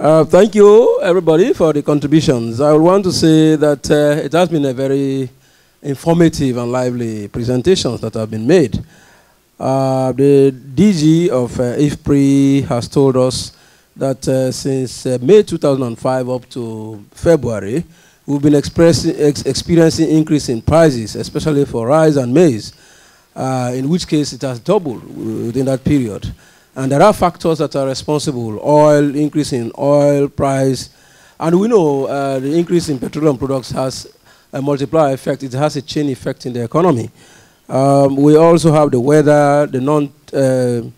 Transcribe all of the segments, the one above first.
Thank you, everybody, for the contributions. I want to say that it has been a very informative and lively presentations that have been made. The DG of IFPRI has told us that since May 2005 up to February, we've been experiencing increase in prices, especially for rice and maize, in which case it has doubled within that period. And there are factors that are responsible: oil, increase in oil price, and we know the increase in petroleum products has a multiplier effect. It has a chain effect in the economy. We also have the weather, the non-tariff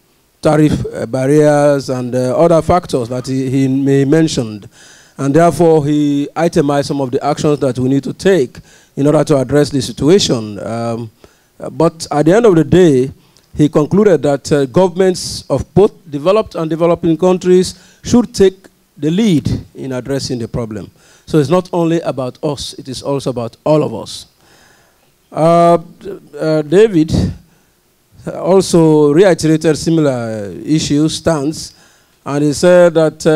barriers, and other factors that he may mentioned. And therefore, he itemized some of the actions that we need to take in order to address the situation. But at the end of the day, he concluded that governments of both developed and developing countries should take the lead in addressing the problem. So it's not only about us, it is also about all of us. David also reiterated similar issues, stance, and he said that,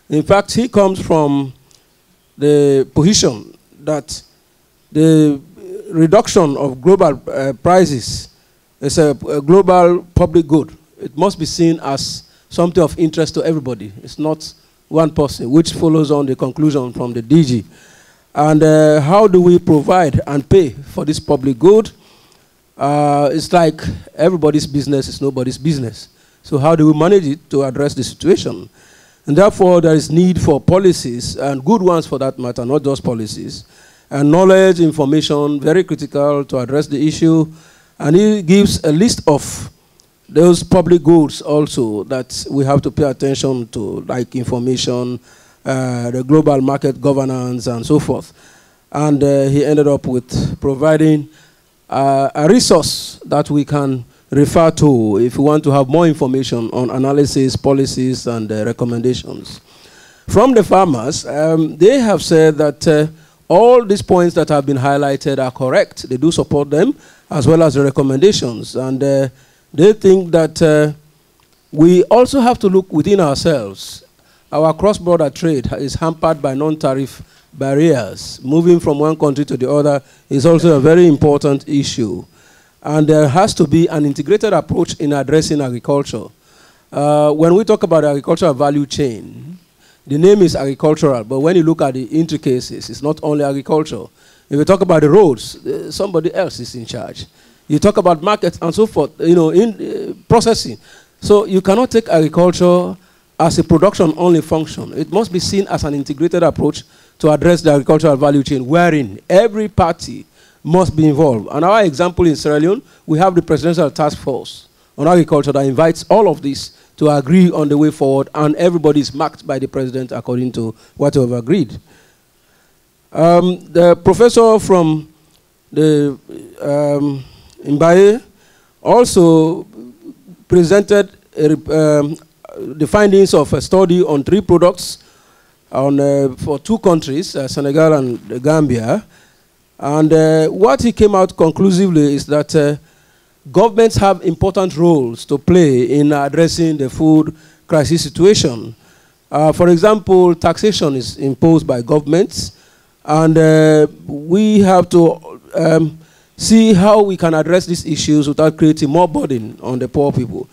in fact, he comes from the position that the reduction of global prices is a global public good. It must be seen as something of interest to everybody. It's not one person, which follows on the conclusion from the DG. And how do we provide and pay for this public good? It's like everybody's business is nobody's business. So how do we manage it to address the situation? And therefore, there is need for policies, and good ones for that matter, not just policies, and knowledge, information, very critical to address the issue. And he gives a list of those public goods also that we have to pay attention to, like information, the global market governance, and so forth. And he ended up with providing a resource that we can refer to if we want to have more information on analysis, policies, and recommendations. From the farmers, they have said that all these points that have been highlighted are correct. They do support them, as well as the recommendations. And they think that we also have to look within ourselves. Our cross-border trade is hampered by non-tariff barriers. Moving from one country to the other is also a very important issue. And there has to be an integrated approach in addressing agriculture. When we talk about agricultural value chain, the name is agricultural, but when you look at the intricacies, it's not only agriculture. If you talk about the roads, somebody else is in charge. You talk about markets and so forth, you know, in processing. So you cannot take agriculture as a production-only function. It must be seen as an integrated approach to address the agricultural value chain, wherein every party must be involved. And our example in Sierra Leone, we have the Presidential Task Force on Agriculture that invites all of this to agree on the way forward, and everybody is marked by the president according to what we have agreed. The professor from the Mbaye also presented the findings of a study on 3 products for 2 countries, Senegal and the Gambia. And what he came out conclusively is that governments have important roles to play in addressing the food crisis situation. For example, taxation is imposed by governments, and we have to see how we can address these issues without creating more burden on the poor people.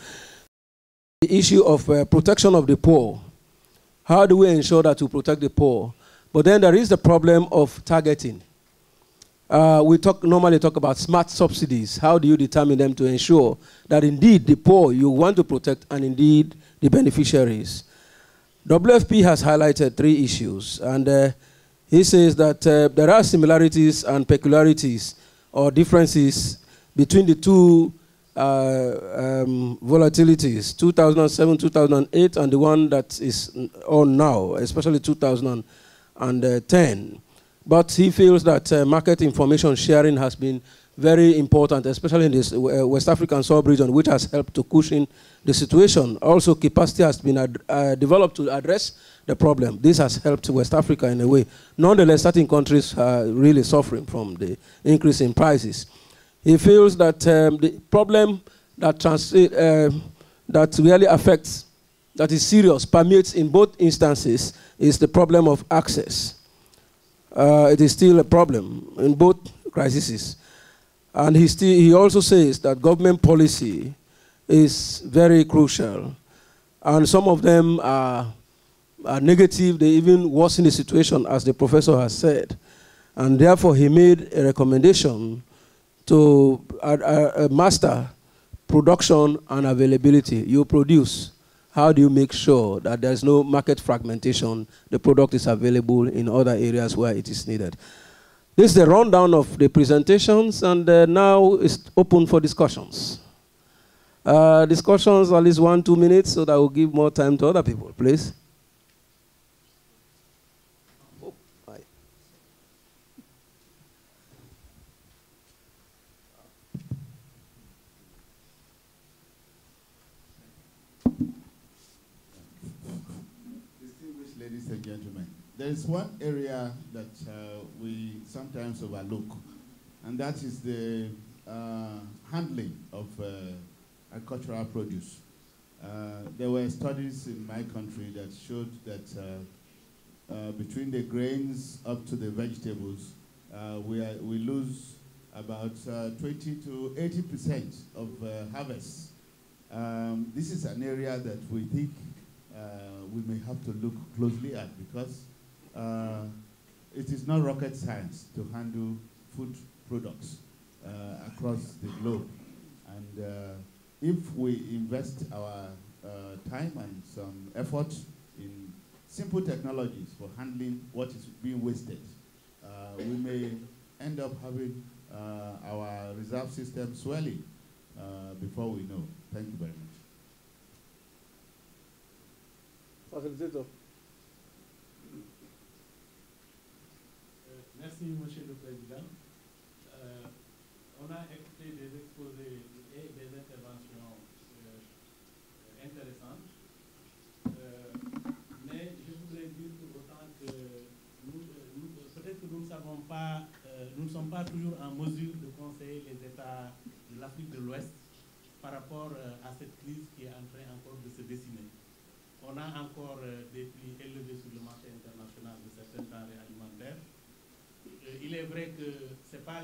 The issue of protection of the poor. How do we ensure that we protect the poor? But then there is the problem of targeting. We normally talk about smart subsidies. How do you determine them to ensure that indeed the poor you want to protect and indeed the beneficiaries? WFP has highlighted 3 issues, and he says that there are similarities and peculiarities or differences between the 2 volatilities, 2007, 2008, and the one that is on now, especially 2010. But he feels that market information sharing has been very important, especially in this West African sub-region, which has helped to cushion the situation. Also, capacity has been developed to address the problem. This has helped West Africa in a way. Nonetheless, certain countries are really suffering from the increase in prices. He feels that the problem that really affects that is serious, permeates in both instances, is the problem of access. It is still a problem in both crises. And he also says that government policy is very crucial. And some of them are negative. They even worsen the situation, as the professor has said. And therefore, he made a recommendation to master production and availability. You produce. How do you make sure that there's no market fragmentation, the product is available in other areas where it is needed? This is the rundown of the presentations, and now it's open for discussions. Discussions, at least 1-2 minutes, so that will give more time to other people, please. Oh, hi. Distinguished ladies and gentlemen, there is one area that we sometimes overlook, and that is the handling of agricultural produce. There were studies in my country that showed that between the grains up to the vegetables, we lose about 20 to 80% of harvest. This is an area that we think we may have to look closely at, because it is not rocket science to handle food products across the globe. And if we invest our time and some effort in simple technologies for handling what is being wasted, we may end up having our reserve system swelling before we know. Thank you very much. Facilitator. Merci, Monsieur le Président. On a écouté des exposés et des interventions intéressantes, mais je voudrais dire pour autant que peut-être que nous ne savons pas, nous ne sommes pas toujours en mesure de conseiller les États de l'Afrique de l'Ouest par rapport à cette crise qui est en train encore de se dessiner. On a encore des prix élevés sur le marché international de certaines denrées alimentaires. Il est vrai que ce n'est pas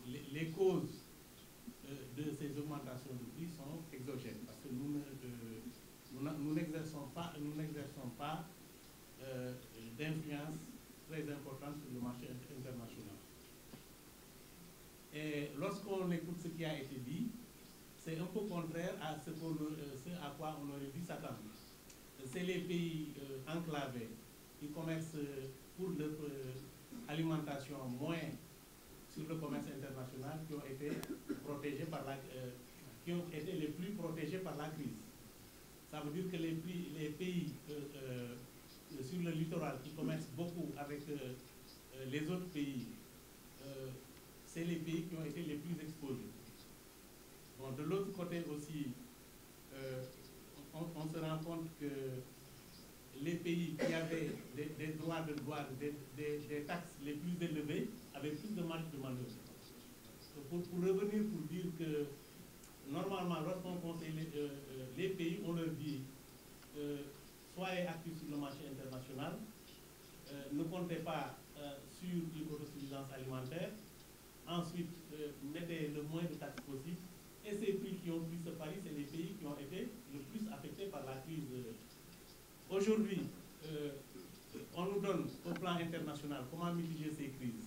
les causes de ces augmentations de prix sont exogènes, parce que nous n'exerçons pas d'influence très importante sur le marché international. Et lorsqu'on écoute ce qui a été dit, c'est un peu contraire à ce à quoi on aurait dû s'attendre. C'est les pays enclavés qui commercent pour leur alimentation moins sur le commerce international qui ont été protégés par qui ont été les plus protégés par la crise. Ça veut dire que les pays sur le littoral qui commercent beaucoup avec les autres pays, c'est les pays qui ont été les plus exposés. Bon, de l'autre côté aussi, on se rend compte que les pays qui avaient des droits de douane, des taxes les plus élevées, avaient plus de marge de manœuvre. Pour revenir, pour dire que normalement, lorsqu'on conseille les pays, on leur dit soyez actifs sur le marché international, ne comptez pas sur une autosuffisance alimentaire, ensuite mettez le moins de taxes possible. Et ces pays qui ont pris ce pari, c'est les pays qui ont été le plus affectés par la crise. Aujourd'hui, on nous donne au plan international comment mitiger ces crises.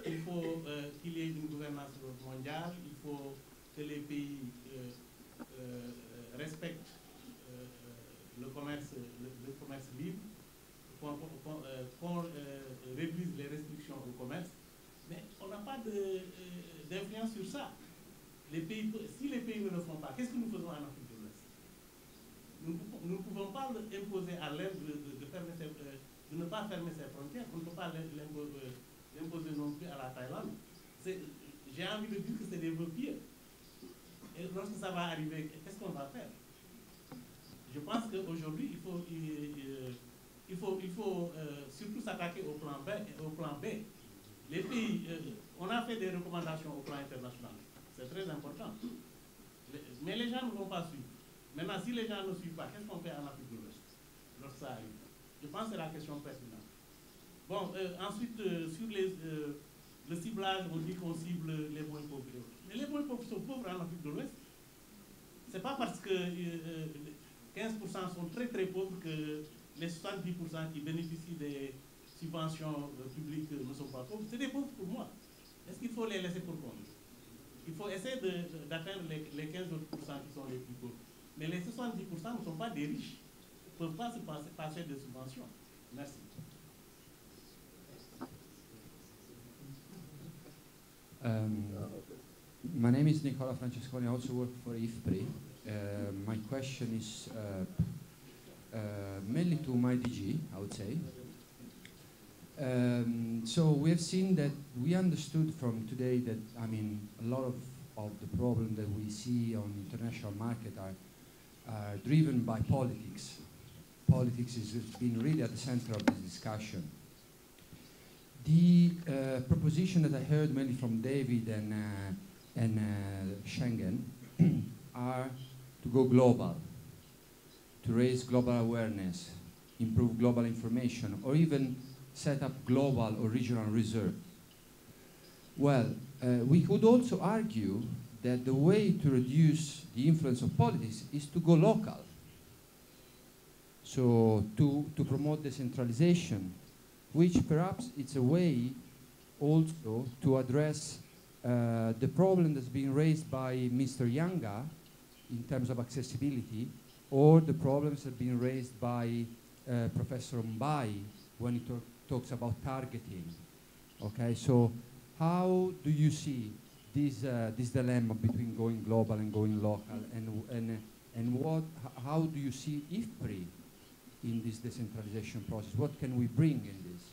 Il faut qu'il y ait une gouvernance mondiale, il faut que les pays respectent le commerce libre, qu'on réduise les restrictions au commerce. Mais on n'a pas d'influence sur ça. Si les pays ne le font pas, qu'est-ce que nous faisons en Afrique de l'Ouest? Nous ne pouvons pas imposer à l'Inde de ne pas fermer ses frontières. On ne peut pas l'imposer non plus à la Thaïlande. J'ai envie de dire que c'est des vœux pieux. Et lorsque ça va arriver, qu'est-ce qu'on va faire? Je pense qu'aujourd'hui, il faut surtout s'attaquer au plan B. Les pays, on a fait des recommandations au plan international. C'est très important. Mais les gens ne vont pas suivre. Maintenant, si les gens ne suivent pas, qu'est-ce qu'on fait en Afrique de l'Ouest lorsque ça arrive? Je pense que c'est la question pertinente. Bon, ensuite, sur le ciblage, on dit qu'on cible les moins pauvres. Mais les moins pauvres sont pauvres en Afrique de l'Ouest. Ce n'est pas parce que 15% sont très très pauvres que les 70% qui bénéficient des subventions publiques ne sont pas pauvres. C'est des pauvres pour moi. Est-ce qu'il faut les laisser pour compte? Il faut essayer d'atteindre les 15 autres pourcents qui sont les plus pauvres. Mais les 70% ne sont pas des riches. Ils ne peuvent pas se passer de subventions. Merci. My name is Nicola Francesconi. I also work for IFPRI. My question is mainly to my DG, I would say. So we have seen that we understood from today that, I mean, a lot of the problems that we see on international market are driven by politics. Politics has been really at the center of this discussion. The proposition that I heard mainly from David and Schengen are to go global, to raise global awareness, improve global information, or even set up global or regional reserve. Well, we could also argue that the way to reduce the influence of politics is to go local. So to promote decentralization, which perhaps it's a way also to address the problem that's being raised by Mr. Yanga in terms of accessibility, or the problems that have been raised by Professor Mbai when he talks about targeting. Okay, so how do you see this dilemma between going global and going local, and how do you see IFPRI in this decentralization process? What can we bring in this?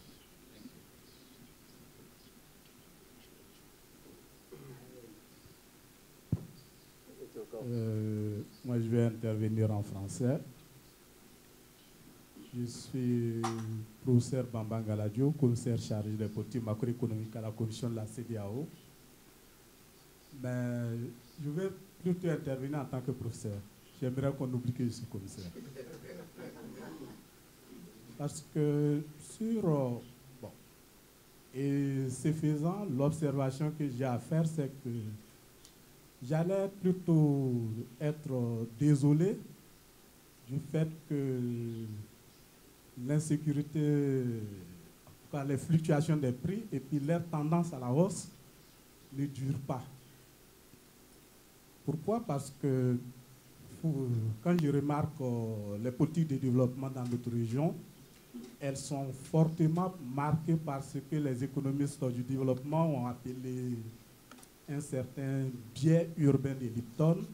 Moi, je vais intervenir en français. Je suis professeur Bamba Galadio, commissaire chargé des politiques macroéconomiques à la commission de la CEDEAO. Mais je vais plutôt intervenir en tant que professeur. J'aimerais qu'on oublie que je suis commissaire. Parce que sur... et c'est faisant, l'observation que j'ai à faire, c'est que j'allais plutôt être désolé du fait que l'insécurité, les fluctuations des prix et puis leur tendance à la hausse ne durent pas. Pourquoi? Parce que quand je remarque les politiques de développement dans notre région, elles sont fortement marquées par ce que les économistes du développement ont appelé un certain biais urbain de Lipton,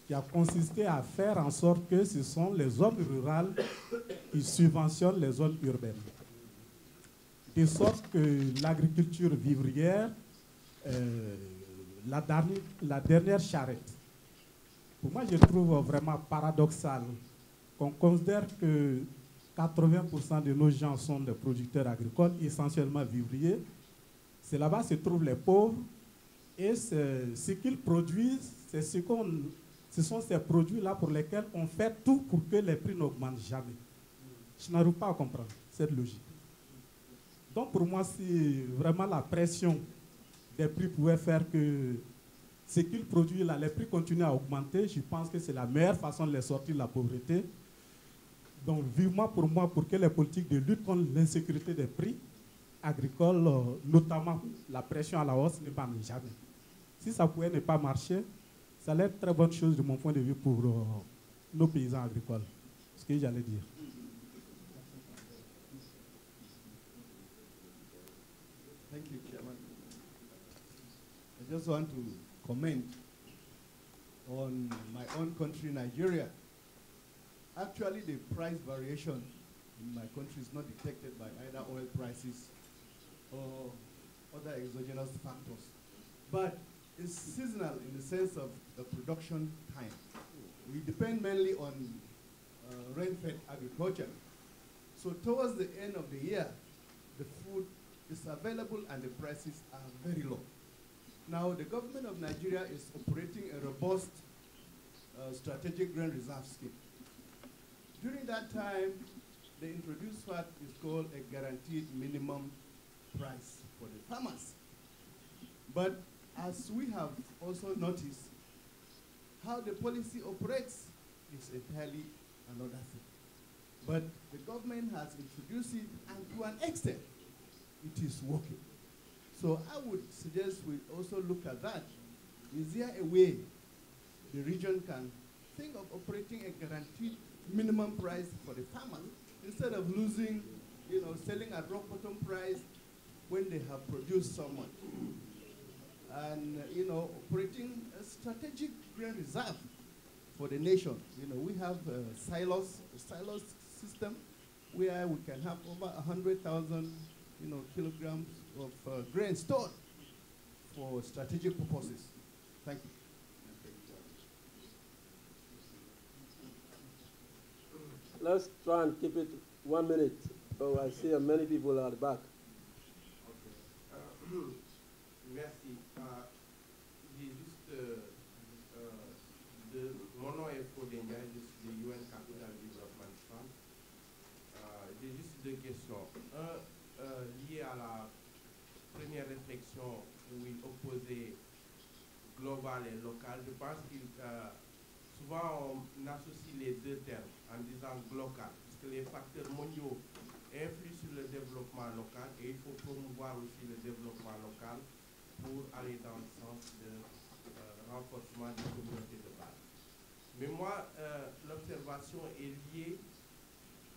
qui a consisté à faire en sorte que ce sont les zones rurales qui subventionnent les zones urbaines. De sorte que l'agriculture vivrière, la dernière charrette. Pour moi, je trouve vraiment paradoxal qu'on considère que 80% de nos gens sont des producteurs agricoles, essentiellement vivriers. C'est là-bas se trouvent les pauvres. Et ce qu'ils produisent, ce sont ces produits-là pour lesquels on fait tout pour que les prix n'augmentent jamais. Je n'arrive pas à comprendre cette logique. Donc pour moi, si vraiment la pression des prix pouvait faire que ce qu'ils produisent là, les prix continuent à augmenter, je pense que c'est la meilleure façon de les sortir de la pauvreté. Donc vivement pour moi, pour que les politiques de lutte contre l'insécurité des prix agricoles, notamment la pression à la hausse, ne marchent jamais. Si ça pouvait ne pas marcher, ça allait être une très bonne chose de mon point de vue pour nos paysans agricoles. Ce que j'allais dire. Thank you, Chairman. I just want to comment on my own country, Nigeria. Actually, the price variation in my country is not detected by either oil prices or other exogenous factors. But it's seasonal in the sense of the production time. We depend mainly on rain-fed agriculture. So towards the end of the year, the food is available and the prices are very low. Now, the government of Nigeria is operating a robust strategic grain reserve scheme. During that time, they introduced what is called a guaranteed minimum price for the farmers. But as we have also noticed, how the policy operates is entirely another thing. But the government has introduced it, and to an extent, it is working. So I would suggest we also look at that. Is there a way the region can think of operating a guaranteed minimum price for the farmers instead of losing, selling at rock bottom price when they have produced so much? And, operating a strategic grain reserve for the nation. We have a silos system where we can have over 100,000, kilograms of grain stored for strategic purposes. Thank you. Let's try and keep it 1 minute. Oh, I see many people at the back. Okay. Merci. J'ai juste mon nom est Fodenia, je suis du UN Capital Development Fund. J'ai juste deux questions. Lié à la première réflexion où il opposait global et local, je pense qu'il souvent on associe les deux termes en disant local, puisque les facteurs mondiaux influent sur le développement local et il faut promouvoir aussi le développement local pour aller dans le sens de renforcement des communautés de base. Mais moi, l'observation est liée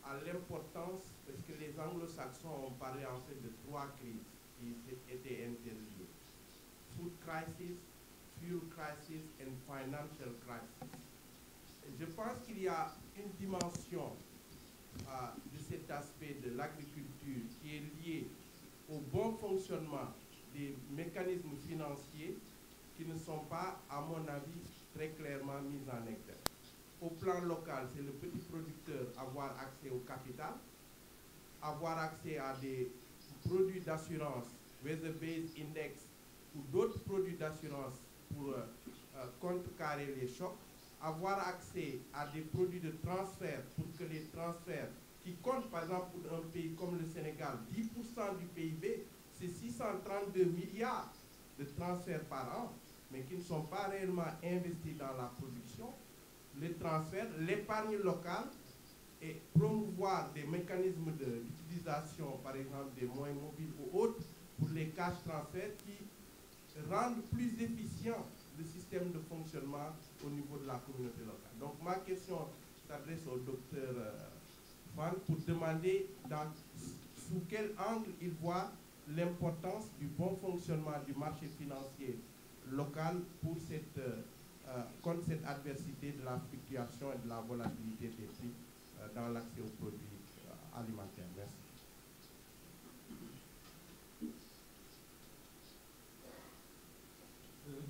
à l'importance, parce que les anglo-saxons ont parlé en fait de trois crises qui étaient interliées. Food crisis, fuel crisis and financial crisis. Je pense qu'il y a une dimension de cet aspect de l'agriculture qui est liée au bon fonctionnement des mécanismes financiers qui ne sont pas, à mon avis, très clairement mis en exergue. Au plan local, c'est le petit producteur avoir accès au capital, avoir accès à des produits d'assurance, weather-based index ou d'autres produits d'assurance pour contrecarrer les chocs, avoir accès à des produits de transfert pour que les transferts qui comptent par exemple pour un pays comme le Sénégal, 10% du PIB, c'est 632 milliards de transferts par an, mais qui ne sont pas réellement investis dans la production, les transferts, l'épargne locale et promouvoir des mécanismes d'utilisation, par exemple des moyens mobiles ou autres, pour les cash transferts qui rendent plus efficient le système de fonctionnement au niveau de la communauté locale. Donc ma question s'adresse au docteur Fan pour demander sous quel angle il voit l'importance du bon fonctionnement du marché financier local pour contre cette adversité de la fluctuation et de la volatilité des prix dans l'accès aux produits alimentaires. Merci.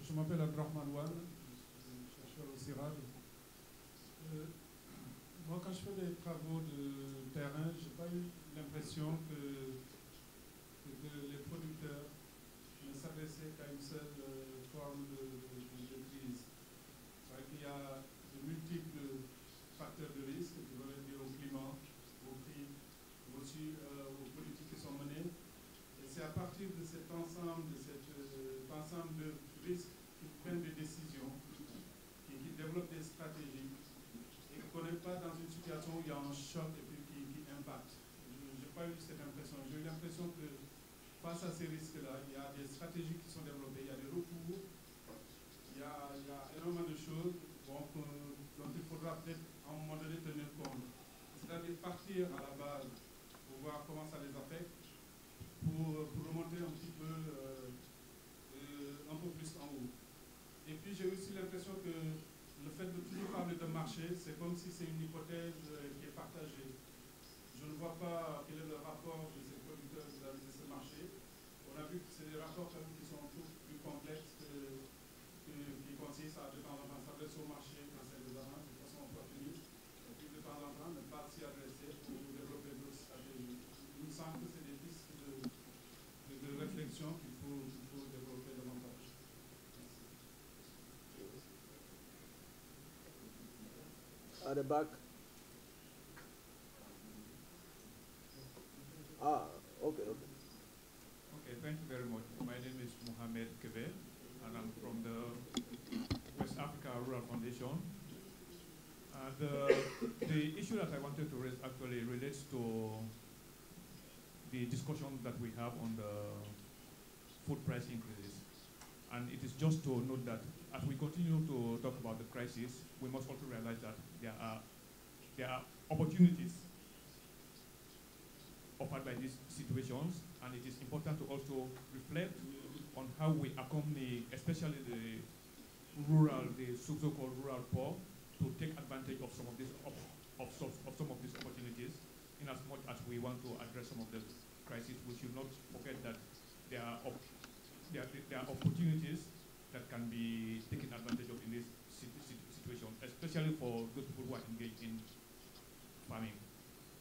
Je m'appelle Abdrahman Wan, je suis chercheur au CIRAD. Moi, quand je fais des travaux de terrain, je n'ai pas eu l'impression que les producteurs ne s'adressaient qu'à une seule forme de crise. C'est vrai qu'il y a de multiples facteurs de risque qui vont être liés au climat, au prix, aussi aux politiques qui sont menées. Et c'est à partir de cet ensemble, de risques qu'ils prennent des décisions, qu'ils développent des stratégies et qu'on n'est pas dans une situation où il y a un choc et puis qui impacte. Je n'ai pas eu cette impression. J'ai eu l'impression que face à ces risques-là, il y a des stratégies qui sont développées, il y a des recours, il y a énormément de choses dont il faudra peut-être à un moment donné tenir compte. C'est-à-dire partir à la base pour voir comment ça les affecte, pour remonter un petit peu, un peu plus en haut. Et puis j'ai aussi l'impression que le fait de toujours parler de marché, c'est comme si c'est une hypothèse qui est partagée. Je ne vois pas quel est le rapport de ces producteurs vis-à-vis de ce marché. On a vu que c'est des rapports qui sont plus complexes, qui consistent à de temps en temps s'adresser au marché quand ça les arrange de façon opportuniste, et puis de temps en temps ne pas s'y adresser pour développer d'autres stratégies. Il me semble que c'est des pistes de réflexion qu'il faut développer davantage. Merci. at the back. Ah, okay. Okay, thank you very much. My name is Mohamed Kebe, and I'm from the West Africa Rural Foundation. The issue that I wanted to raise actually relates to the discussion that we have on the food price increases. And it is just to note that as we continue to talk about the crisis, we must also realize that there are opportunities offered by these situations, and it is important to also reflect on how we accompany, especially the so-called rural poor, to take advantage of some of these opportunities. In as much as we want to address some of the crises, we should not forget that there are opportunities that can be taken advantage of in this situation, especially for those people who are engaged in farming.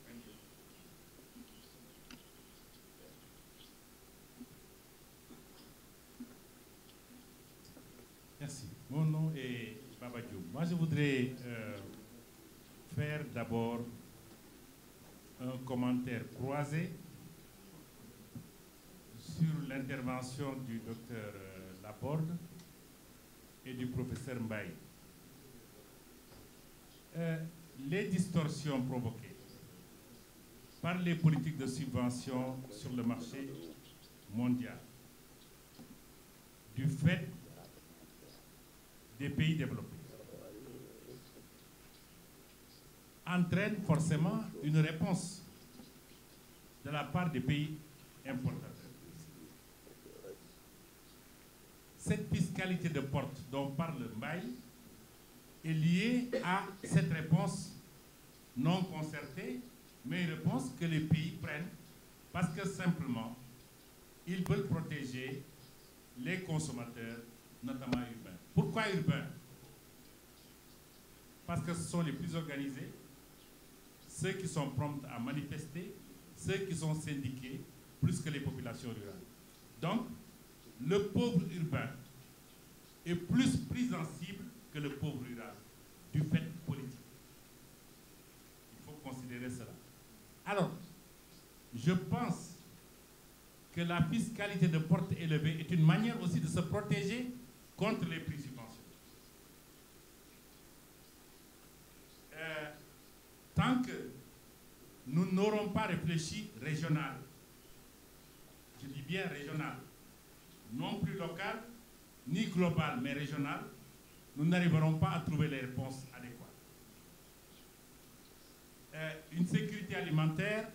Thank you. Merci. Mon nom est Baba Diop. Moi, je voudrais faire d'abord un commentaire croisé sur l'intervention du docteur Laborde et du professeur Mbaye. Les distorsions provoquées par les politiques de subvention sur le marché mondial du fait des pays développés entraîne forcément une réponse de la part des pays importateurs. Cette fiscalité de porte dont parle Mbaye est liée à cette réponse non concertée, mais une réponse que les pays prennent parce que simplement ils veulent protéger les consommateurs, notamment urbains. Pourquoi urbains? Parce que ce sont les plus organisés, ceux qui sont prompts à manifester, ceux qui sont syndiqués, plus que les populations rurales. Donc, le pauvre urbain est plus pris en cible que le pauvre rural, du fait politique. Il faut considérer cela. Alors, je pense que la fiscalité de porte élevée est une manière aussi de se protéger contre les prix subventionnés. Tant que nous n'aurons pas réfléchi régional, je dis bien régional, non plus local, ni global, mais régional, nous n'arriverons pas à trouver les réponses adéquates. Une sécurité alimentaire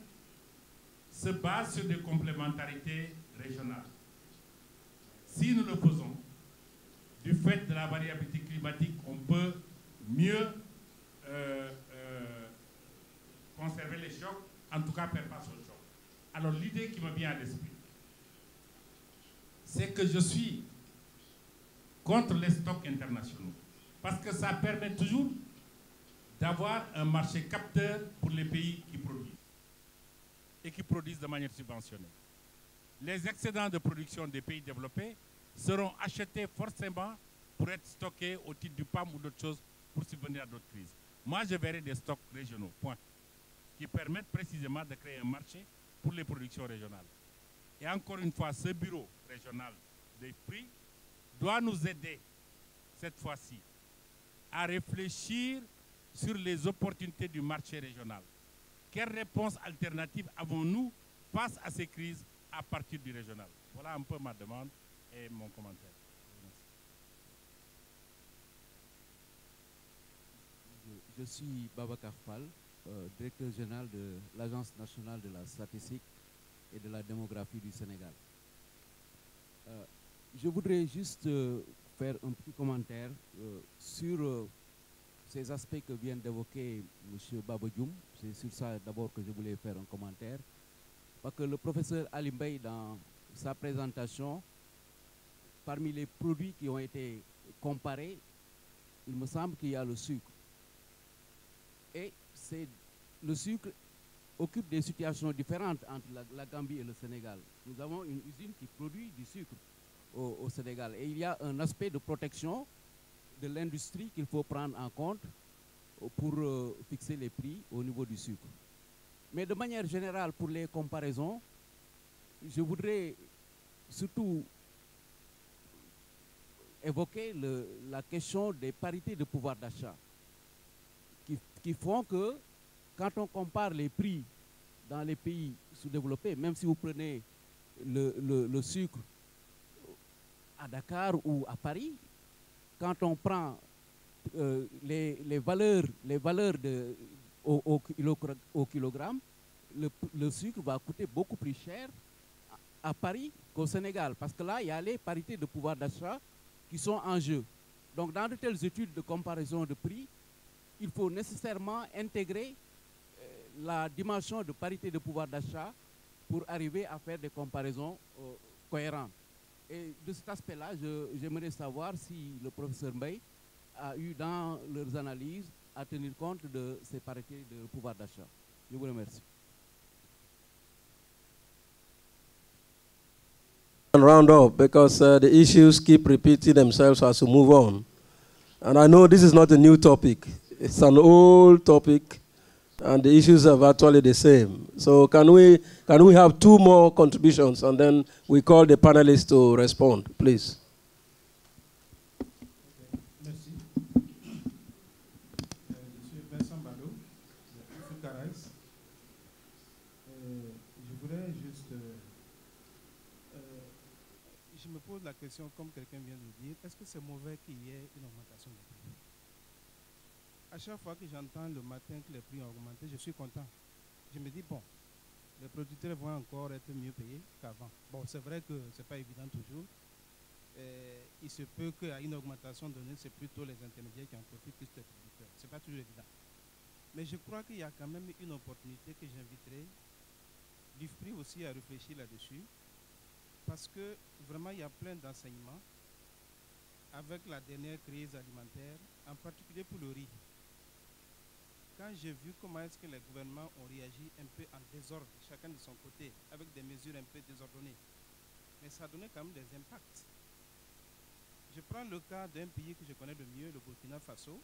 se base sur des complémentarités régionales. Si nous le faisons, du fait de la variabilité climatique, on peut mieux conserver les chocs, en tout cas faire face aux chocs. Alors l'idée qui me vient à l'esprit, c'est que je suis contre les stocks internationaux, parce que ça permet toujours d'avoir un marché capteur pour les pays qui produisent et qui produisent de manière subventionnée. Les excédents de production des pays développés seront achetés forcément pour être stockés au titre du PAM ou d'autres choses pour subvenir à d'autres crises. Moi, je verrai des stocks régionaux, point, qui permettent précisément de créer un marché pour les productions régionales. Et encore une fois, ce bureau régional des prix doit nous aider, cette fois-ci, à réfléchir sur les opportunités du marché régional. Quelles réponses alternatives avons-nous face à ces crises à partir du régional? Voilà un peu ma demande et mon commentaire. Je suis Babacar Fall, directeur général de l'Agence nationale de la statistique et de la démographie du Sénégal. Je voudrais juste faire un petit commentaire sur ces aspects que vient d'évoquer M. Babadjoum. C'est sur ça d'abord que je voulais faire un commentaire. Parce que le professeur Ali Mbaye, dans sa présentation, parmi les produits qui ont été comparés, il me semble qu'il y a le sucre. Et le sucre occupe des situations différentes entre la Gambie et le Sénégal. Nous avons une usine qui produit du sucre au Sénégal. Et il y a un aspect de protection de l'industrie qu'il faut prendre en compte pour fixer les prix au niveau du sucre. Mais de manière générale, pour les comparaisons, je voudrais surtout évoquer la question des parités de pouvoir d'achat qui font que quand on compare les prix dans les pays sous-développés, même si vous prenez le sucre à Dakar ou à Paris, quand on prend les valeurs au kilogramme, le sucre va coûter beaucoup plus cher à Paris qu'au Sénégal, parce que là, il y a les parités de pouvoir d'achat qui sont en jeu. Donc, dans de telles études de comparaison de prix, il faut nécessairement intégrer la dimension de parité de pouvoir d'achat pour arriver à faire des comparaisons cohérentes. Et de cet aspect-là, j'aimerais savoir si le professeur Mbaye a eu dans leurs analyses à tenir compte de ces parités de pouvoir d'achat. Je vous remercie. Round up because the issues keep repeating themselves as we move on. And I know this is not a new topic. It's an old topic, and the issues are virtually the same. So can we have two more contributions, and then we call the panelists to respond, please. Merci. Je suis Vincent Ballot, de Fucarais. Je voudrais juste... je me pose la question, comme quelqu'un vient de dire, est-ce que c'est mauvais qu'il y ait une augmentation des prix? À chaque fois que j'entends le matin que les prix ont augmenté, je suis content. Je me dis, bon, les producteurs vont encore être mieux payés qu'avant. Bon, c'est vrai que ce n'est pas évident toujours. Il se peut qu'à une augmentation donnée, c'est plutôt les intermédiaires qui en profitent plus que les producteurs. Ce n'est pas toujours évident. Mais je crois qu'il y a quand même une opportunité que j'inviterai l'IFPRI aussi à réfléchir là-dessus. Parce que vraiment, il y a plein d'enseignements avec la dernière crise alimentaire, en particulier pour le riz. Quand j'ai vu comment est-ce que les gouvernements ont réagi un peu en désordre, chacun de son côté, avec des mesures un peu désordonnées, mais ça a donné quand même des impacts. Je prends le cas d'un pays que je connais le mieux, le Burkina Faso,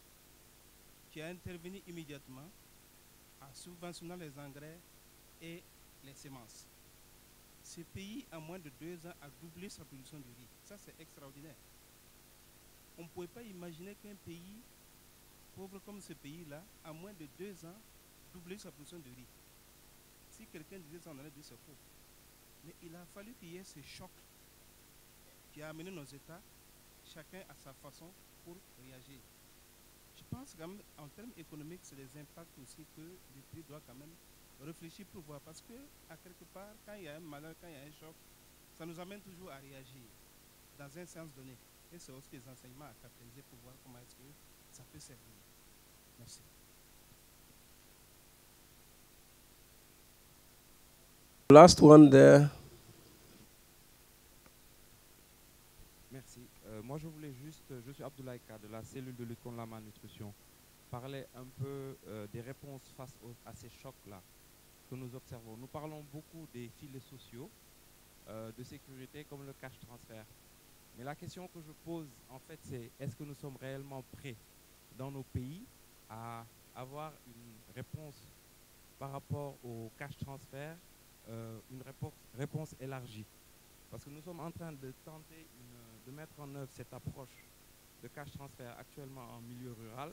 qui a intervenu immédiatement en subventionnant les engrais et les semences. Ce pays, en moins de 2 ans, a doublé sa production de riz. Ça, c'est extraordinaire. On ne pouvait pas imaginer qu'un pays pauvre comme ce pays-là, en moins de 2 ans, doublait sa production de riz. Si quelqu'un disait ça, on allait dire c'est faux. Mais il a fallu qu'il y ait ce choc qui a amené nos États, chacun à sa façon, pour réagir. Je pense quand même, en termes économiques, c'est des impacts aussi que le prix doit quand même réfléchir pour voir. Parce que, à quelque part, quand il y a un malheur, quand il y a un choc, ça nous amène toujours à réagir dans un sens donné. Et c'est aussi des enseignements à capitaliser pour voir comment est-ce que ça peut servir. Merci. Last one there. Merci. Moi, je voulais juste, je suis Abdoulaye Ka de la cellule de lutte contre la malnutrition, parler un peu des réponses face à ces chocs-là que nous observons. Nous parlons beaucoup des filets sociaux de sécurité comme le cash transfert. Mais la question que je pose, en fait, c'est est-ce que nous sommes réellement prêts dans nos pays à avoir une réponse par rapport au cash transfert, une réponse élargie. Parce que nous sommes en train de tenter de mettre en œuvre cette approche de cash transfert actuellement en milieu rural.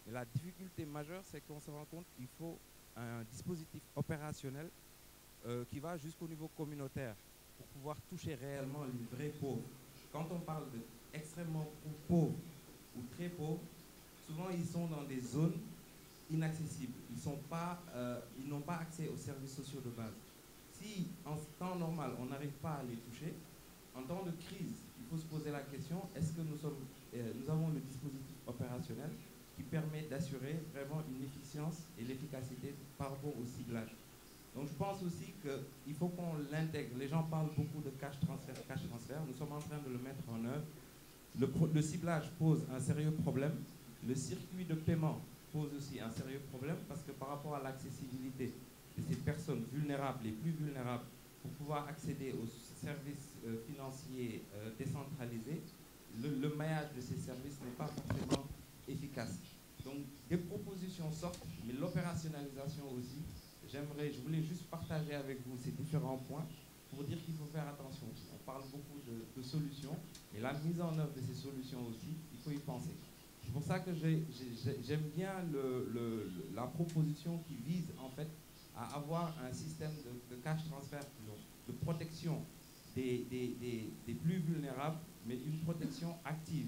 Et la difficulté majeure, c'est qu'on se rend compte qu'il faut un dispositif opérationnel qui va jusqu'au niveau communautaire pour pouvoir toucher réellement les vrais pauvres. Quand on parle d'extrêmement pauvres ou très pauvres, souvent ils sont dans des zones inaccessibles. Ils n'ont pas accès aux services sociaux de base. Si en temps normal on n'arrive pas à les toucher, en temps de crise, il faut se poser la question, est-ce que nous avons le dispositif opérationnel qui permet d'assurer vraiment une efficience et l'efficacité par rapport au ciblage. Donc je pense aussi qu'il faut qu'on l'intègre. Les gens parlent beaucoup de cash transfert. Nous sommes en train de le mettre en œuvre. Le ciblage pose un sérieux problème. Le circuit de paiement pose aussi un sérieux problème parce que par rapport à l'accessibilité de ces personnes vulnérables, les plus vulnérables, pour pouvoir accéder aux services financiers décentralisés, le maillage de ces services n'est pas forcément efficace. Donc des propositions sortent, mais l'opérationnalisation aussi. Je voulais juste partager avec vous ces différents points pour dire qu'il faut faire attention. On parle beaucoup de solutions, mais la mise en œuvre de ces solutions aussi, il faut y penser. C'est pour ça que j'aime bien la proposition qui vise en fait à avoir un système de cash transfert, de protection des plus vulnérables, mais une protection active.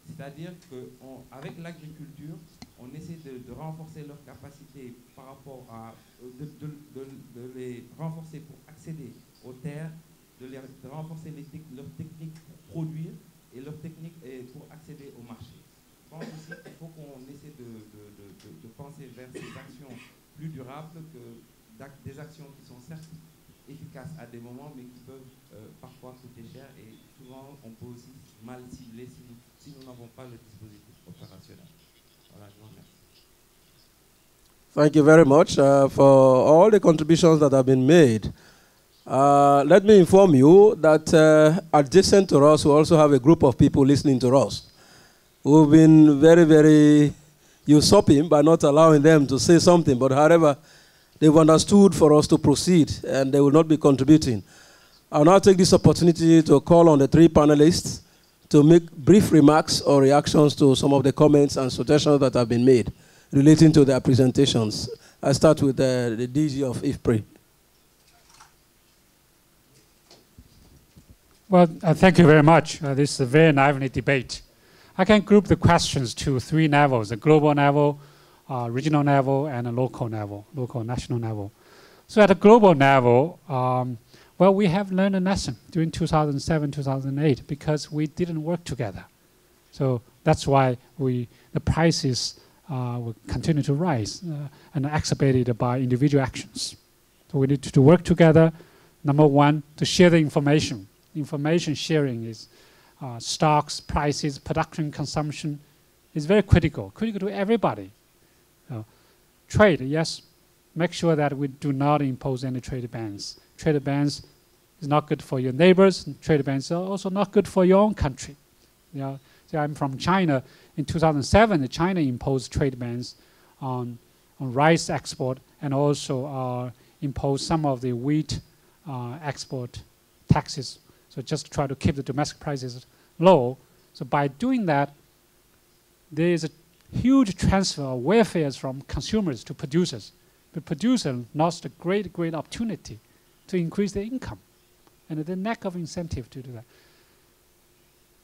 C'est-à-dire qu'avec l'agriculture, on essaie de renforcer leurs capacités par rapport à... de les renforcer pour accéder aux terres, de renforcer leurs techniques pour produire et leurs techniques pour accéder au marché. Je pense aussi qu'il faut qu'on essaie de penser vers ces actions plus durables que des actions qui sont certes efficaces à des moments, mais qui peuvent parfois coûter cher. Et souvent, on peut aussi mal cibler si nous n'avons pas le dispositif opérationnel. Voilà, je vous remercie. Thank you very much for all the contributions that have been made. Let me inform you that adjacent to us, we also have a group of people listening to us who've been very, very usurping by not allowing them to say something. But however, they've understood for us to proceed, and they will not be contributing. I'll now take this opportunity to call on the three panelists to make brief remarks or reactions to some of the comments and suggestions that have been made relating to their presentations. I start with the DG of IFPRI. Well, thank you very much. This is a very lively debate. I can group the questions to three levels: the global level, regional level, and a local level, local national level. So at a global level, well, we have learned a lesson during 2007, 2008, because we didn't work together. So that's why the prices will continue to rise and exacerbated by individual actions. So we need to work together. Number one, to share the information. Information sharing is stocks, prices, production, consumption is very critical to everybody. Trade, yes, make sure that we do not impose any trade bans. Trade bans is not good for your neighbors. Trade bans are also not good for your own country. So I'm from China. In 2007, China imposed trade bans on rice export and also imposed some of the wheat export taxes. So just to try to keep the domestic prices low. So by doing that, there is a huge transfer of welfare from consumers to producers. The producer lost a great, great opportunity to increase their income, and the lack of incentive to do that.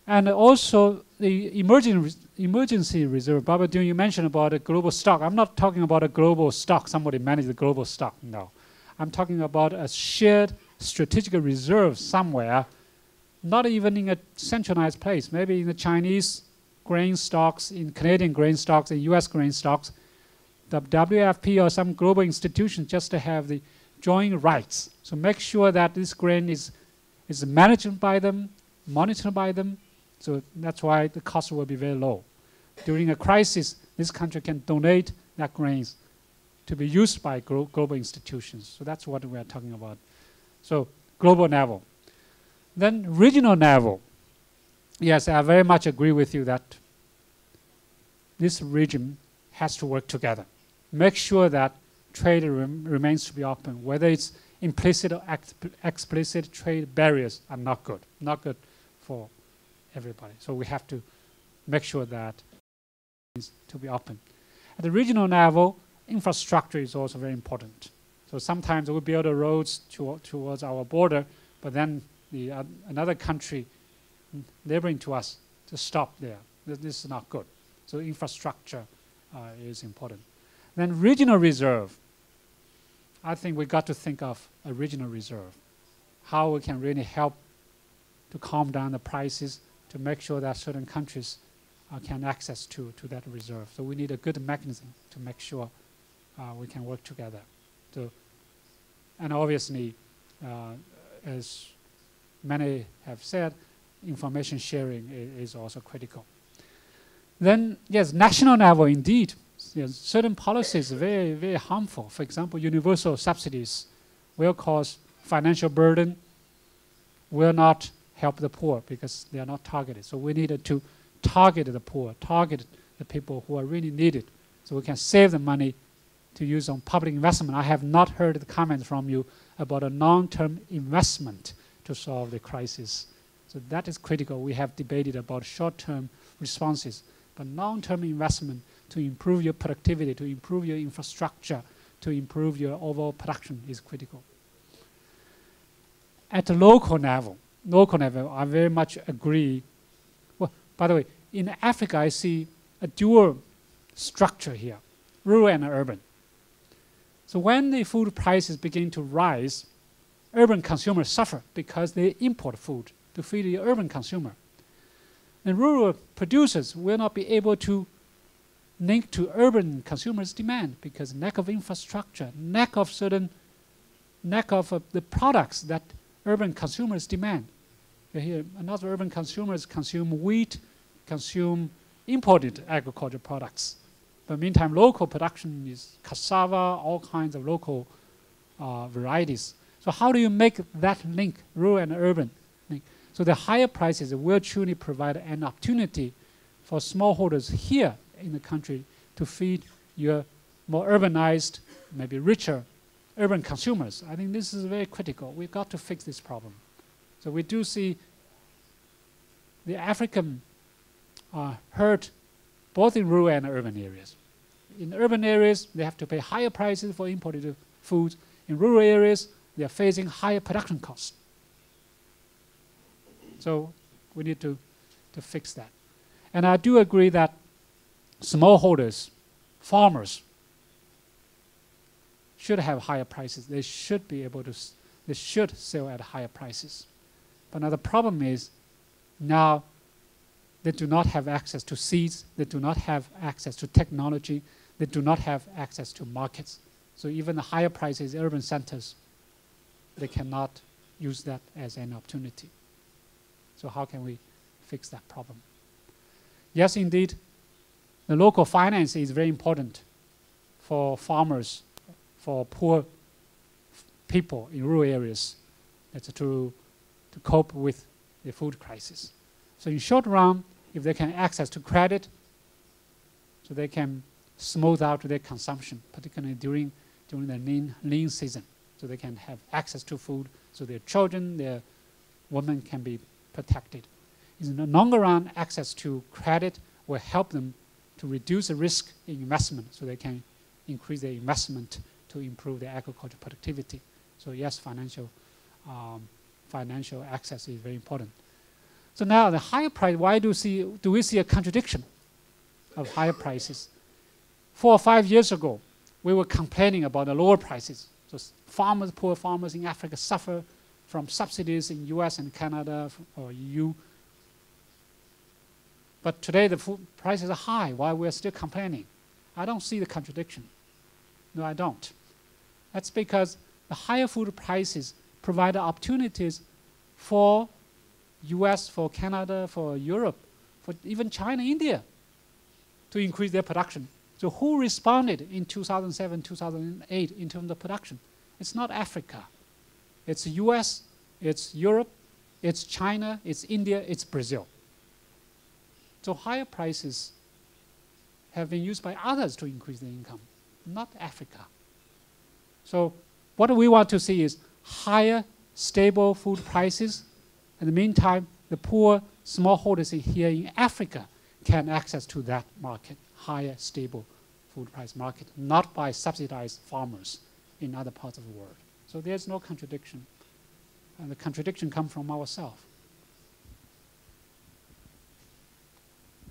And also the emergency reserve. Baba, you mentioned about a global stock. I'm not talking about a global stock. Somebody manage the global stock. No, I'm talking about a shared strategic reserve somewhere, not even in a centralized place. Maybe in the Chinese grain stocks, in Canadian grain stocks, in US grain stocks, the WFP or some global institution just to have the joint rights. So make sure that this grain is managed by them, monitored by them. So that's why the cost will be very low. During a crisis, this country can donate that grains to be used by global institutions. So that's what we are talking about. So global level. Then regional level. Yes, I very much agree with you that this region has to work together. Make sure that trade remains to be open, whether it's implicit or explicit trade barriers are not good for everybody. So we have to make sure that it's to be open. At the regional level, infrastructure is also very important. So sometimes we build the roads towards our border, but then another country neighboring to us to stop there. This is not good. So infrastructure is important. Then regional reserve. I think we got to think of a regional reserve. How we can really help to calm down the prices, to make sure that certain countries can access to that reserve. So we need a good mechanism to make sure we can work together. And obviously, as many have said, information sharing is also critical. Then, yes, national level indeed. Yes, certain policies are very, very harmful. For example, universal subsidies will cause financial burden, will not help the poor because they are not targeted. So we needed to target the poor, target the people who are really needed So we can save the money to use on public investment. I have not heard the comments from you about a long-term investment to solve the crisis. So that is critical. We have debated about short-term responses, but long-term investment to improve your productivity, to improve your infrastructure, to improve your overall production is critical. At the local level, I very much agree. Well, by the way, in Africa, I see a dual structure here, rural and urban. So when the food prices begin to rise, urban consumers suffer because they import food to feed the urban consumer. And rural producers will not be able to link to urban consumers' demand because lack of infrastructure, lack of the products that urban consumers demand. Here, another urban consumers consume wheat, consume imported agricultural products. But meantime, local production is cassava, all kinds of local varieties. So how do you make that link, rural and urban link? So the higher prices will truly provide an opportunity for smallholders here in the country to feed your more urbanized, maybe richer urban consumers. I think this is very critical. We've got to fix this problem. So we do see the African hurt both in rural and urban areas. In urban areas, they have to pay higher prices for imported foods. In rural areas, they are facing higher production costs. So we need to fix that. And I do agree that smallholders, farmers, should have higher prices. They should be able to, they should sell at higher prices. But now the problem is, now they do not have access to seeds, they do not have access to technology, they do not have access to markets. So even the higher prices in urban centers, they cannot use that as an opportunity. So how can we fix that problem? Yes, indeed, the local finance is very important for farmers, for poor people in rural areas, to cope with the food crisis. So in short run, if they can access to credit, so they can smooth out their consumption, particularly during the lean season, so they can have access to food, so their children, their women can be protected. In the longer run, access to credit will help them to reduce the risk in investment, so they can increase their investment to improve their agricultural productivity. So yes, financial access is very important. So now the higher price, why do we see a contradiction of higher prices? 4 or 5 years ago, we were complaining about the lower prices. So farmers, poor farmers in Africa suffer from subsidies in US and Canada or EU. But today the food prices are high. Why we're still complaining? I don't see the contradiction. No, I don't. That's because the higher food prices provide opportunities for US, for Canada, for Europe, for even China, India, to increase their production. So who responded in 2007, 2008 in terms of production? It's not Africa. It's US, it's Europe, it's China, it's India, it's Brazil. So higher prices have been used by others to increase their income, not Africa. So what we want to see is higher, stable food prices. In the meantime, the poor smallholders here in Africa can access to that market, higher, stable food price market, not by subsidized farmers in other parts of the world. So there's no contradiction. And the contradiction comes from ourselves.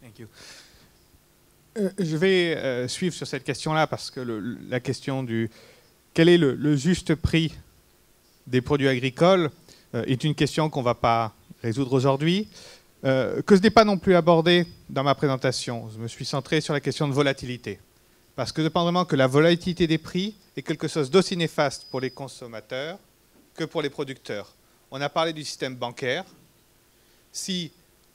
Thank you. Je vais suivre sur cette question-là parce que la question du quel est le juste prix des produits agricoles est une question qu'on ne va pas résoudre aujourd'hui, que je n'ai pas non plus abordé dans ma présentation. Je me suis centré sur la question de volatilité. Parce que dépendamment que la volatilité des prix est quelque chose d'aussi néfaste pour les consommateurs que pour les producteurs. On a parlé du système bancaire. Si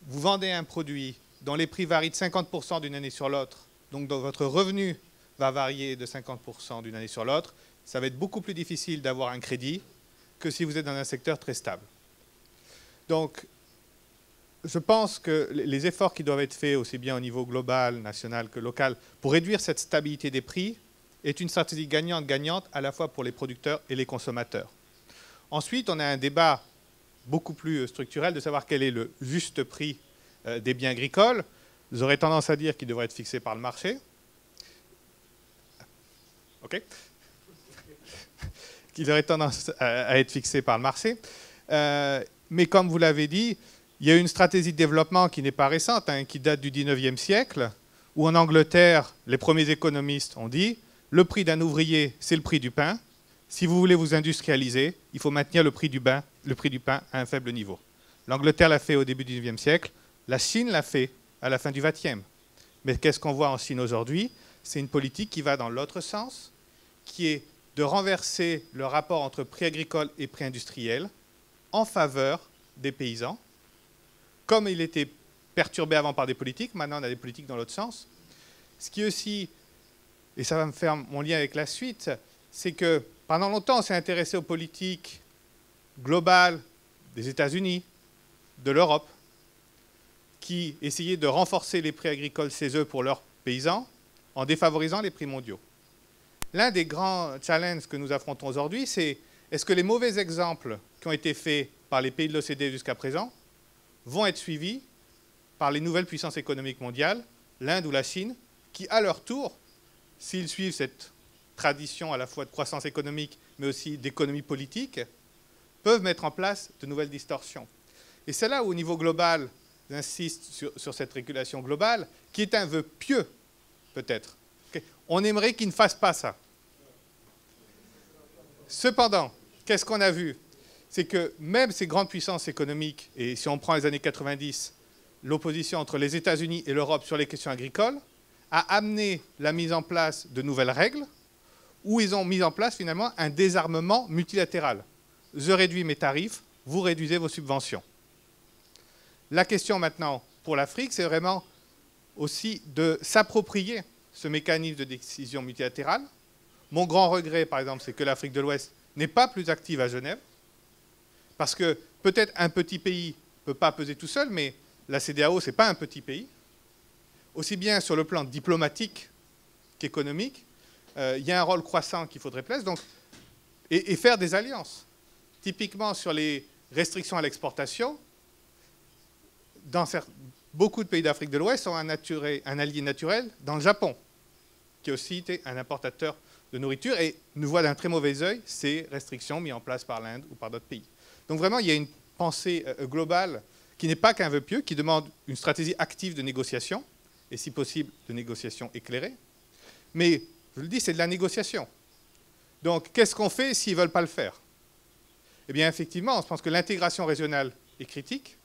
vous vendez un produit dont les prix varient de 50% d'une année sur l'autre, donc dont votre revenu va varier de 50% d'une année sur l'autre, ça va être beaucoup plus difficile d'avoir un crédit que si vous êtes dans un secteur très stable. Donc, je pense que les efforts qui doivent être faits aussi bien au niveau global, national que local pour réduire cette stabilité des prix est une stratégie gagnante-gagnante à la fois pour les producteurs et les consommateurs. Ensuite, on a un débat beaucoup plus structurel de savoir quel est le juste prix des biens agricoles. J'aurais tendance à dire qu'il devrait être fixé par le marché. OK. Qu'il aurait tendance à être fixé par le marché. Mais comme vous l'avez dit, il y a une stratégie de développement qui n'est pas récente, hein, qui date du 19e siècle, où en Angleterre, les premiers économistes ont dit « le prix d'un ouvrier, c'est le prix du pain. Si vous voulez vous industrialiser, il faut maintenir le prix du pain à un faible niveau. » L'Angleterre l'a fait au début du 19e siècle, la Chine l'a fait à la fin du 20e. Mais qu'est-ce qu'on voit en Chine aujourd'hui? C'est une politique qui va dans l'autre sens, qui est de renverser le rapport entre prix agricole et prix industriel en faveur des paysans. Comme il était perturbé avant par des politiques, maintenant on a des politiques dans l'autre sens. Ce qui aussi, et ça va me faire mon lien avec la suite, c'est que pendant longtemps on s'est intéressé aux politiques globales des États-Unis, de l'Europe, qui essayaient de renforcer les prix agricoles chez eux pour leurs paysans en défavorisant les prix mondiaux. L'un des grands challenges que nous affrontons aujourd'hui, c'est est-ce que les mauvais exemples qui ont été faits par les pays de l'OCDE jusqu'à présent vont être suivis par les nouvelles puissances économiques mondiales, l'Inde ou la Chine, qui, à leur tour, s'ils suivent cette tradition à la fois de croissance économique, mais aussi d'économie politique, peuvent mettre en place de nouvelles distorsions. Et c'est là où, au niveau global, j'insiste sur cette régulation globale, qui est un vœu pieux, peut-être. On aimerait qu'ils ne fassent pas ça. Cependant, qu'est-ce qu'on a vu? C'est que même ces grandes puissances économiques, et si on prend les années 90, l'opposition entre les États-Unis et l'Europe sur les questions agricoles, a amené la mise en place de nouvelles règles, où ils ont mis en place finalement un désarmement multilatéral. Je réduis mes tarifs, vous réduisez vos subventions. La question maintenant pour l'Afrique, c'est vraiment aussi de s'approprier ce mécanisme de décision multilatérale. Mon grand regret, par exemple, c'est que l'Afrique de l'Ouest n'est pas plus active à Genève, parce que peut-être un petit pays ne peut pas peser tout seul, mais la CEDEAO, ce n'est pas un petit pays. Aussi bien sur le plan diplomatique qu'économique, il y a un rôle croissant qu'il faudrait placer, donc, et faire des alliances. Typiquement sur les restrictions à l'exportation, dans beaucoup de pays d'Afrique de l'Ouest ont un allié naturel dans le Japon, qui a aussi été un importateur de nourriture et nous voit d'un très mauvais œil ces restrictions mises en place par l'Inde ou par d'autres pays. Donc vraiment, il y a une pensée globale qui n'est pas qu'un vœu pieux, qui demande une stratégie active de négociation, et si possible, de négociation éclairée. Mais, je le dis, c'est de la négociation. Donc, qu'est-ce qu'on fait s'ils ne veulent pas le faire? Eh bien, effectivement, je pense que l'intégration régionale est critique.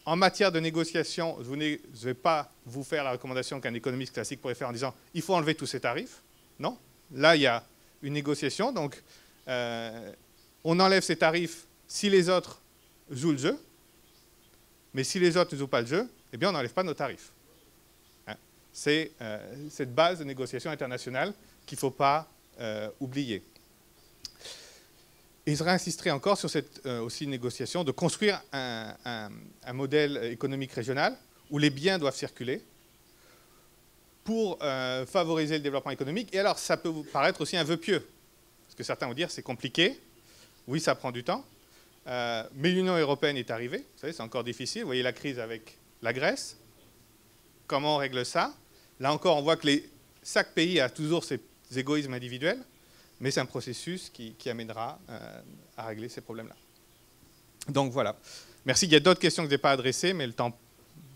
En matière de négociation, je ne vais pas vous faire la recommandation qu'un économiste classique pourrait faire en disant « il faut enlever tous ces tarifs ». Non, là, il y a une négociation. Donc, on enlève ces tarifs si les autres jouent le jeu. Mais si les autres ne jouent pas le jeu, eh bien, on n'enlève pas nos tarifs. Hein? C'est cette base de négociation internationale qu'il ne faut pas oublier. Et je réinsisterai encore sur cette aussi négociation de construire un modèle économique régional où les biens doivent circuler pour favoriser le développement économique. Et alors, ça peut vous paraître aussi un vœu pieux, parce que certains vont dire c'est compliqué, oui, ça prend du temps, mais l'Union européenne est arrivée, vous savez, c'est encore difficile, vous voyez la crise avec la Grèce, comment on règle ça? Là encore, on voit que chaque pays a toujours ses égoïsmes individuels, mais c'est un processus qui amènera à régler ces problèmes-là. Donc voilà. Merci. Il y a d'autres questions que je n'ai pas adressées, mais le temps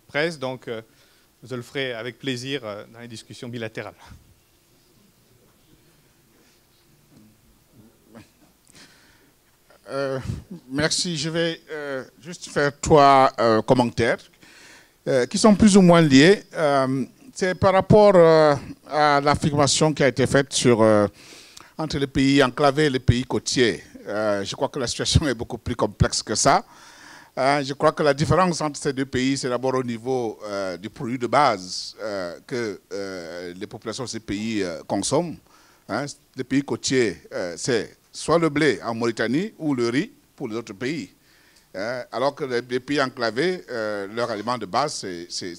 presse, donc je le ferai avec plaisir dans les discussions bilatérales. Merci. Je vais juste faire 3 commentaires qui sont plus ou moins liés. C'est par rapport à l'affirmation qui a été faite sur entre les pays enclavés et les pays côtiers. Je crois que la situation est beaucoup plus complexe que ça. Je crois que la différence entre ces deux pays, c'est d'abord au niveau du produit de base que les populations de ces pays consomment. Les pays côtiers, c'est soit le blé en Mauritanie ou le riz pour les autres pays. alors que les pays enclavés, leur aliment de base, c'est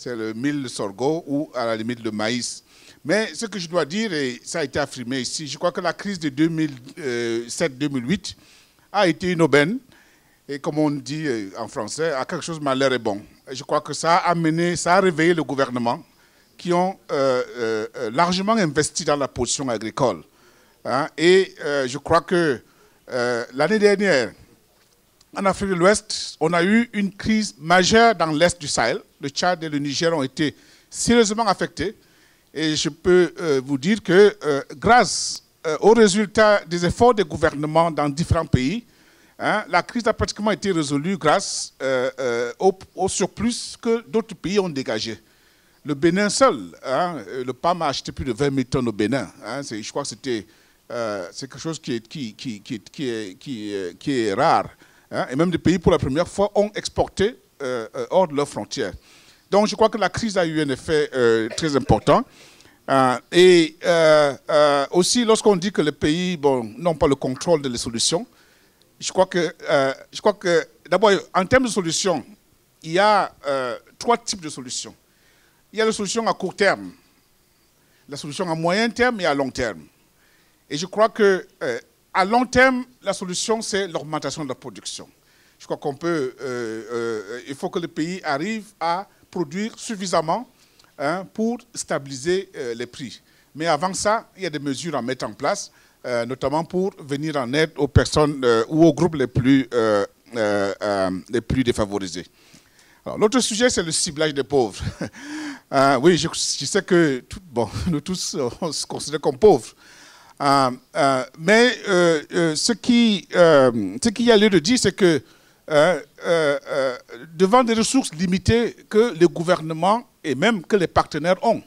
le mil, le sorgho ou à la limite le maïs. Mais ce que je dois dire, et ça a été affirmé ici, je crois que la crise de 2007-2008 a été une aubaine, et comme on dit en français, à quelque chose malheur est bon. Et je crois que ça a amené, ça a réveillé le gouvernement qui ont largement investi dans la production agricole. Hein, et je crois que l'année dernière, en Afrique de l'Ouest, on a eu une crise majeure dans l'est du Sahel. Le Tchad et le Niger ont été sérieusement affectés. Et je peux vous dire que grâce aux résultats des efforts des gouvernements dans différents pays, hein, la crise a pratiquement été résolue grâce au surplus que d'autres pays ont dégagé. Le Bénin seul, hein, le PAM a acheté plus de 20 000 tonnes au Bénin. Hein, je crois que c'est quelque chose qui est rare. Hein, et même des pays, pour la première fois, ont exporté hors de leurs frontières. Donc, je crois que la crise a eu un effet très important. Aussi, lorsqu'on dit que les pays n'ont pas le contrôle de les solutions, je crois que d'abord, en termes de solutions, il y a 3 types de solutions. Il y a la solution à court terme, la solution à moyen terme et à long terme. Et je crois que à long terme, la solution, c'est l'augmentation de la production. Je crois qu'on peut, il faut que le pays arrive à produire suffisamment, hein, pour stabiliser les prix. Mais avant ça, il y a des mesures à mettre en place, notamment pour venir en aide aux personnes ou aux groupes les plus défavorisés. L'autre sujet, c'est le ciblage des pauvres. Oui, je sais que nous tous, on se considère comme pauvres. Mais ce qu'il y a lieu de dire, c'est que devant des ressources limitées que les gouvernements et même que les partenaires ont,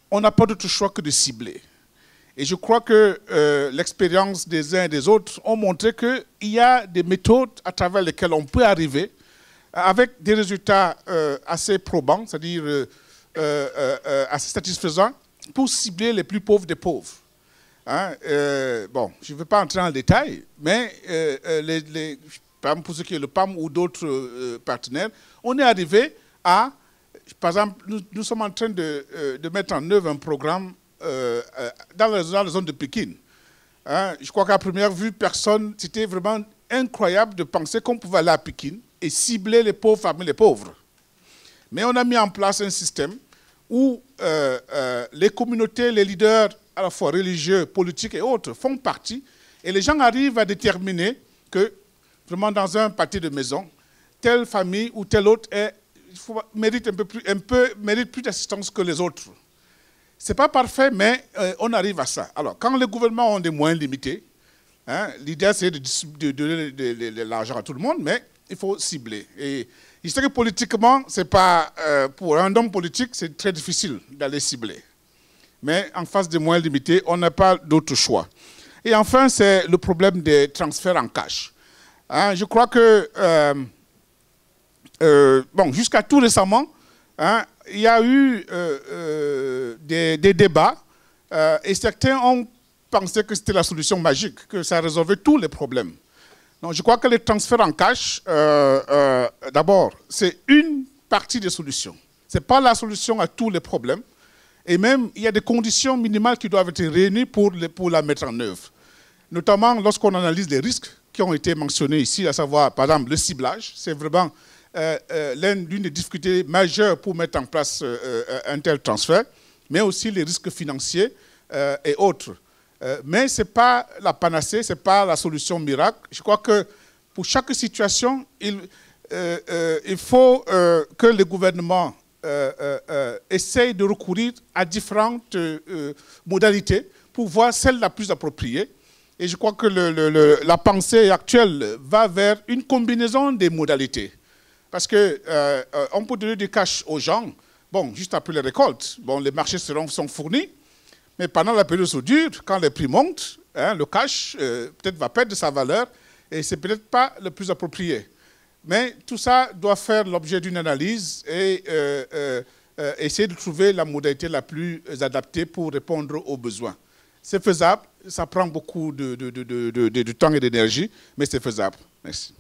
on n'a pas d'autre choix que de cibler. Et je crois que l'expérience des uns et des autres ont montré qu'il y a des méthodes à travers lesquelles on peut arriver avec des résultats assez probants, c'est-à-dire assez satisfaisants, pour cibler les plus pauvres des pauvres. Hein, je ne vais pas entrer en détail, mais par exemple, pour ce qui est le PAM ou d'autres partenaires, on est arrivé à, par exemple, nous sommes en train de mettre en œuvre un programme dans la zone de Pékin. Hein, je crois qu'à première vue, c'était vraiment incroyable de penser qu'on pouvait aller à Pékin et cibler les pauvres parmi les pauvres. Mais on a mis en place un système où les communautés, les leaders, à la fois religieux, politiques et autres, font partie, et les gens arrivent à déterminer que, vraiment dans un pâté de maison, telle famille ou telle autre mérite mérite plus d'assistance que les autres. Ce n'est pas parfait, mais on arrive à ça. Alors, quand les gouvernements ont des moyens limités, hein, l'idée c'est de donner de l'argent à tout le monde, mais il faut cibler. Et je sais que politiquement, c'est pas, pour un homme politique, c'est très difficile d'aller cibler. Mais en face des moyens limités, on n'a pas d'autre choix. Et enfin, c'est le problème des transferts en cash. Hein, je crois que, jusqu'à tout récemment, hein, il y a eu des débats et certains ont pensé que c'était la solution magique, que ça résolvait tous les problèmes. Donc, je crois que les transferts en cash, d'abord, c'est une partie des solutions. Ce n'est pas la solution à tous les problèmes. Et même, il y a des conditions minimales qui doivent être réunies pour la mettre en œuvre. Notamment lorsqu'on analyse les risques qui ont été mentionnés ici, à savoir, par exemple, le ciblage. C'est vraiment l'une des difficultés majeures pour mettre en place un tel transfert, mais aussi les risques financiers et autres. Mais ce n'est pas la panacée, ce n'est pas la solution miracle. Je crois que pour chaque situation, il faut que les gouvernements essayent de recourir à différentes modalités pour voir celle la plus appropriée. Et je crois que la pensée actuelle va vers une combinaison des modalités. Parce qu'on peut donner du cash aux gens, juste après les récoltes, les marchés sont fournis, mais pendant la période soudure, quand les prix montent, hein, le cash peut-être va perdre sa valeur et ce n'est peut-être pas le plus approprié. Mais tout ça doit faire l'objet d'une analyse et essayer de trouver la modalité la plus adaptée pour répondre aux besoins. C'est faisable, ça prend beaucoup de temps et d'énergie, mais c'est faisable. Merci.